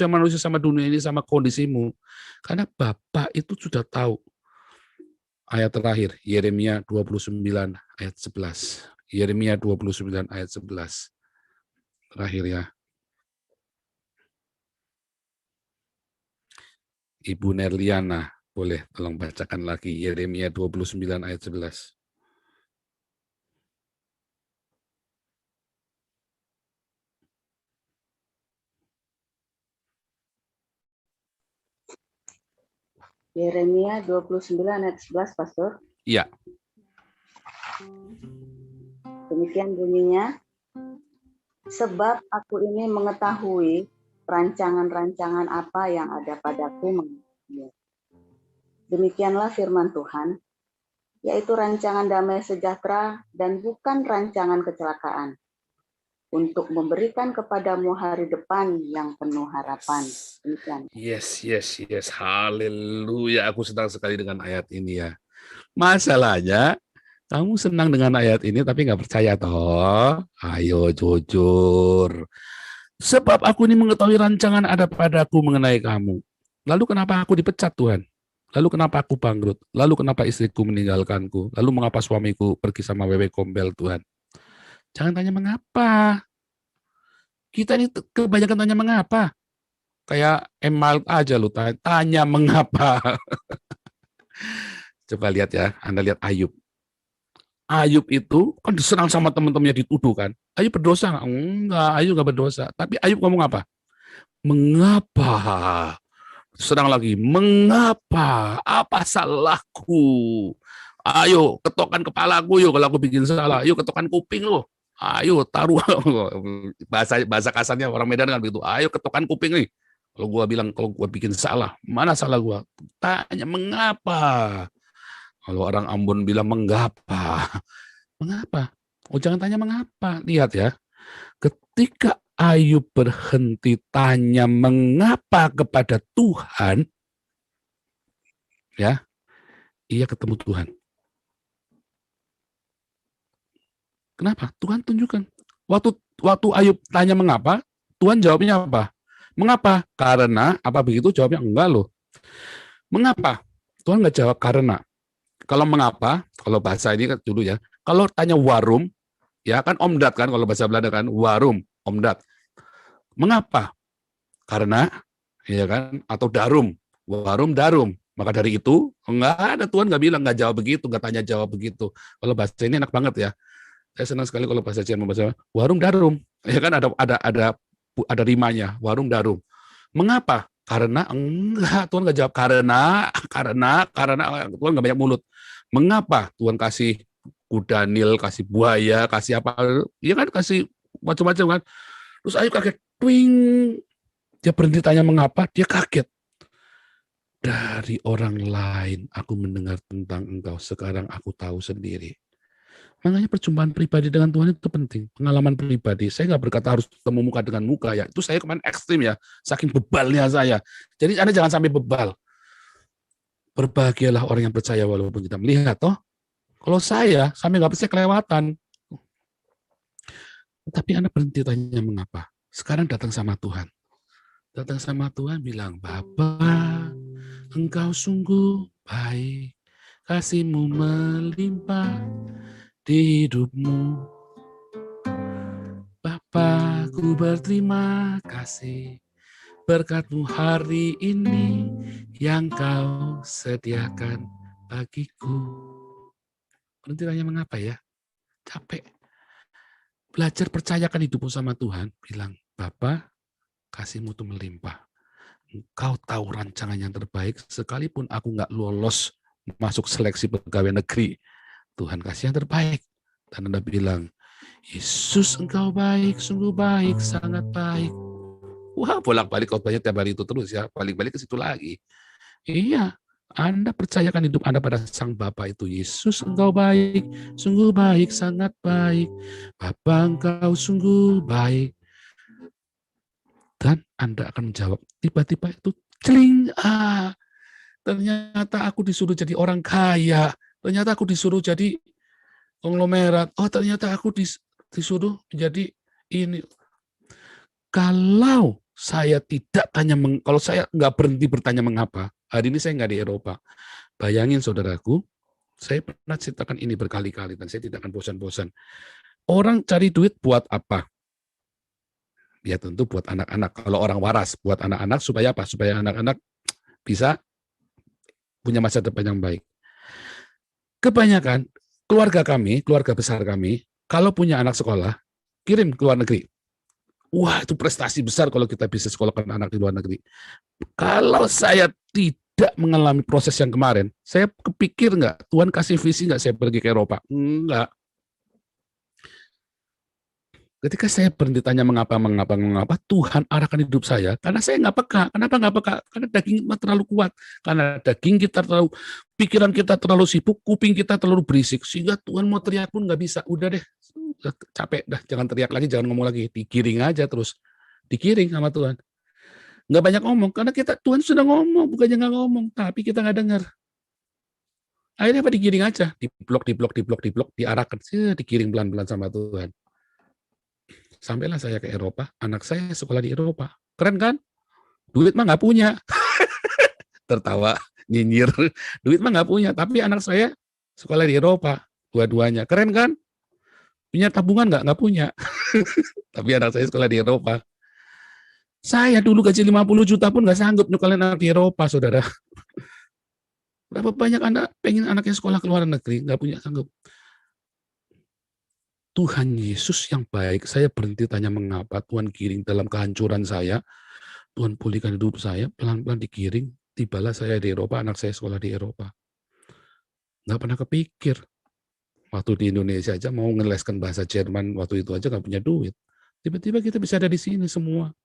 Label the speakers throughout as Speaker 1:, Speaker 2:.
Speaker 1: manusia sama dunia ini sama kondisimu. Karena Bapa itu sudah tahu. Ayat terakhir, Yeremia 29 ayat 11. Yeremia 29 ayat 11. Terakhir ya. Ibu Nerliana, boleh tolong bacakan lagi Yeremia 29 ayat 11.
Speaker 2: Yeremia 29 ayat 11, Pastor.
Speaker 1: Iya.
Speaker 2: Demikian bunyinya. Sebab aku ini mengetahui rancangan-rancangan apa yang ada padaku mengenaimu. Demikianlah firman Tuhan, yaitu rancangan damai sejahtera dan bukan rancangan kecelakaan, untuk memberikan kepadamu hari depan yang penuh harapan. Demikian.
Speaker 1: Yes. Haleluya. Aku senang sekali dengan ayat ini ya. Masalahnya, kamu senang dengan ayat ini tapi nggak percaya toh? Ayo jujur. Sebab aku ini mengetahui rancangan ada padaku mengenai kamu. Lalu kenapa aku dipecat Tuhan? Lalu kenapa aku bangkrut? Lalu kenapa istriku meninggalkanku? Lalu mengapa suamiku pergi sama wewe gombel Tuhan? Jangan tanya mengapa. Kita ini kebanyakan tanya mengapa. Kayak email aja lu tanya mengapa. Coba lihat ya, Anda lihat Ayub. Ayub itu kan diserang sama teman-temannya, dituduh kan. Ayub berdosa nggak? Enggak, Ayub nggak berdosa. Tapi Ayub ngomong apa? Mengapa? Serang lagi, mengapa? Apa salahku? Ayo, ketokkan kepalaku yuk kalau aku bikin salah. Ayo, ketokkan kuping lo. Ayo, taruh. bahasa kasarnya orang Medan kan begitu. Ayo, ketokkan kuping nih. Kalau gua bilang, kalau gua bikin salah, mana salah gua? Tanya, mengapa? Kalau orang Ambon bilang, mengapa? Mengapa? Oh, jangan tanya mengapa. Lihat ya. Ketika Ayub berhenti tanya mengapa kepada Tuhan, ya, ia ketemu Tuhan. Kenapa? Tuhan tunjukkan. Waktu Ayub tanya mengapa, Tuhan jawabnya apa? Mengapa? Karena apa begitu? Jawabnya enggak loh. Mengapa? Tuhan nggak jawab karena. Kalau mengapa, kalau bahasa ini kan dulu ya. Kalau tanya warum, ya kan omdat kan kalau bahasa Belanda kan warum, omdat. Mengapa? Karena, ya kan, atau darum, warum darum. Maka dari itu enggak ada, Tuhan nggak bilang, nggak jawab begitu, nggak tanya jawab begitu. Kalau bahasa ini enak banget ya. Saya senang sekali kalau bahasa Jerman bahasa warum darum. Ya kan ada rimanya, warum darum. Mengapa? Karena enggak, Tuhan nggak jawab karena Tuhan nggak banyak mulut. Mengapa Tuhan kasih kuda Nil, kasih buaya, kasih apa? Ya kan kasih macam-macam kan. Terus Ayub kaget, twing. Dia berhenti tanya mengapa, dia kaget. Dari orang lain aku mendengar tentang engkau, sekarang aku tahu sendiri. Makanya perjumpaan pribadi dengan Tuhan itu penting. Pengalaman pribadi. Saya nggak berkata harus ketemu muka dengan muka ya. Itu saya kemarin ekstrim ya. Saking bebalnya saya. Jadi Anda jangan sampai bebal. Berbahagialah orang yang percaya walaupun kita melihat. Toh, kalau saya sampai nggak percaya kelewatan. Tapi Anda berhenti tanya mengapa. Sekarang datang sama Tuhan. Datang sama Tuhan bilang, Bapa, Engkau sungguh baik. Kasih-Mu melimpah di hidupmu. Bapa, ku berterima kasih berkat-Mu hari ini yang Kau sediakan bagiku. Berhenti tanya mengapa ya? Capek. Belajar percayakan hidupmu sama Tuhan. Bilang, Bapa, kasih-Mu itu melimpah. Engkau tahu rancangan yang terbaik, sekalipun aku nggak lolos masuk seleksi pegawai negeri. Tuhan kasih yang terbaik. Dan Anda bilang, Yesus engkau baik, sungguh baik, sangat baik. Wah, bolak-balik khotbahnya tiap hari itu terus ya, balik-balik ke situ lagi. Iya, Anda percayakan hidup Anda pada Sang Bapa itu. Yesus engkau baik, sungguh baik, sangat baik. Bapa engkau sungguh baik. Dan Anda akan menjawab, tiba-tiba itu, celing, ternyata aku disuruh jadi orang kaya. Ternyata aku disuruh jadi konglomerat. Oh, ternyata aku disuruh jadi ini. Kalau saya tidak tanya, kalau saya nggak berhenti bertanya mengapa, hari ini saya nggak di Eropa. Bayangin saudaraku, saya pernah ceritakan ini berkali-kali dan saya tidak akan bosan-bosan. Orang cari duit buat apa? Ya tentu buat anak-anak. Kalau orang waras, buat anak-anak supaya apa? Supaya anak-anak bisa punya masa depan yang baik. Kebanyakan keluarga kami, keluarga besar kami, kalau punya anak sekolah, kirim ke luar negeri. Wah, itu prestasi besar kalau kita bisa sekolahkan anak di luar negeri. Kalau saya tidak mengalami proses yang kemarin, saya kepikir nggak, Tuhan kasih visi nggak saya pergi ke Eropa? Enggak. Ketika saya berhenti tanya mengapa, Tuhan arahkan hidup saya, karena saya nggak peka. Kenapa nggak peka? Karena daging kita terlalu kuat. Karena daging kita terlalu, pikiran kita terlalu sibuk, kuping kita terlalu berisik, sehingga Tuhan mau teriak pun nggak bisa. Udah deh, capek dah, jangan teriak lagi, jangan ngomong lagi. Digiring aja terus. Digiring sama Tuhan. Nggak banyak ngomong, karena Tuhan sudah ngomong, bukannya nggak ngomong, tapi kita nggak dengar. Akhirnya apa, digiring aja, diblok, diarahkan, digiring pelan-pelan sama Tuhan. Sampailah saya ke Eropa, anak saya sekolah di Eropa. Keren kan? Duit mah nggak punya. Tertawa, nyinyir. Duit mah nggak punya, tapi anak saya sekolah di Eropa. Dua-duanya. Keren kan? Punya tabungan nggak? Nggak punya. Tapi anak saya sekolah di Eropa. Saya dulu gaji 50 juta pun nggak sanggup nyekolahkan anak di Eropa, saudara. Berapa banyak anak pengen anaknya sekolah ke luar negeri, nggak punya sanggup. Tuhan Yesus yang baik, saya berhenti tanya mengapa, Tuhan giring dalam kehancuran saya, Tuhan pulihkan hidup saya, pelan-pelan digiring, tibalah saya di Eropa, anak saya sekolah di Eropa. Nggak pernah kepikir, waktu di Indonesia aja mau ngeleskan bahasa Jerman, waktu itu aja nggak punya duit. Tiba-tiba kita bisa ada di sini semua.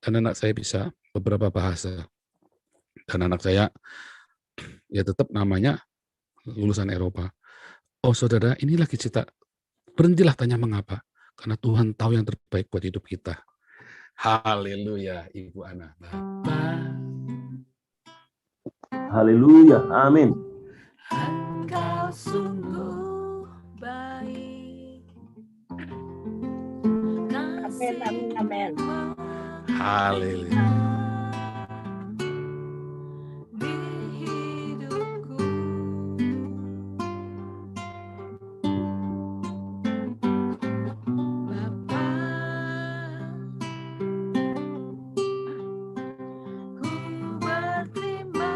Speaker 1: Dan anak saya bisa beberapa bahasa. Dan anak saya, ya tetap namanya lulusan Eropa. Oh saudara, ini lagi cerita. Berhentilah tanya mengapa, karena Tuhan tahu yang terbaik buat hidup kita. Haleluya, Ibu Ana. Bapa.
Speaker 3: Haleluya, amin.
Speaker 4: Engkau sungguh baik.
Speaker 5: Amin, amin, amin.
Speaker 1: Haleluya.
Speaker 4: Di hidupku. Bapa, ku berterima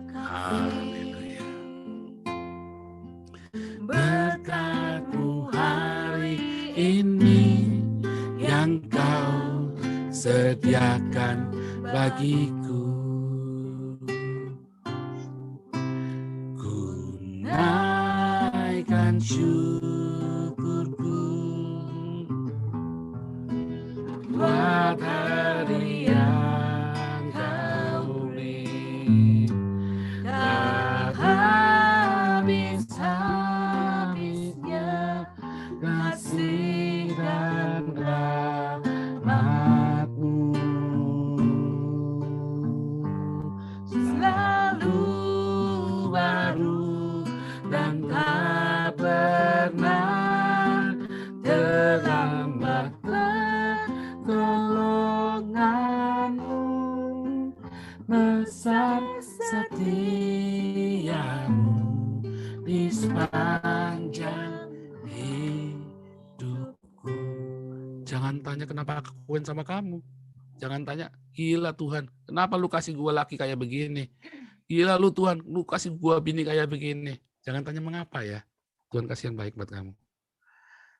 Speaker 4: kasih.
Speaker 1: Berkat-Mu hari ini yang Kau sediakan bagiku. Ku naikkan syukurku buat hari yang Kau beri. Tak habis-habisnya kasih dan rahmat-Mu, selalu baru dan tak pernah terlambat pertolongan-Mu, besar setia-Mu di sepanjang hidupku. Jangan tanya kenapa aku kawin sama kamu. Jangan tanya, gila Tuhan, kenapa lu kasih gua laki kayak begini? Gila lu Tuhan, lu kasih gua bini kayak begini. Jangan tanya mengapa ya. Tuhan kasih yang baik buat kamu.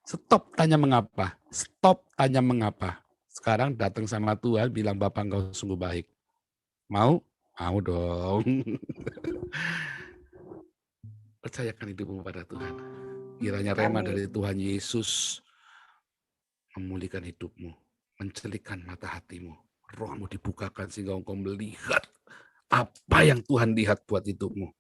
Speaker 1: Stop tanya mengapa. Stop tanya mengapa. Sekarang datang sama Tuhan, bilang Bapak engkau sungguh baik. Mau? Mau dong. Percayakan hidupmu pada Tuhan. Kiranya rema dari Tuhan Yesus memulihkan hidupmu, mencelikkan mata hatimu, rohmu dibukakan sehingga engkau melihat apa yang Tuhan lihat buat hidupmu.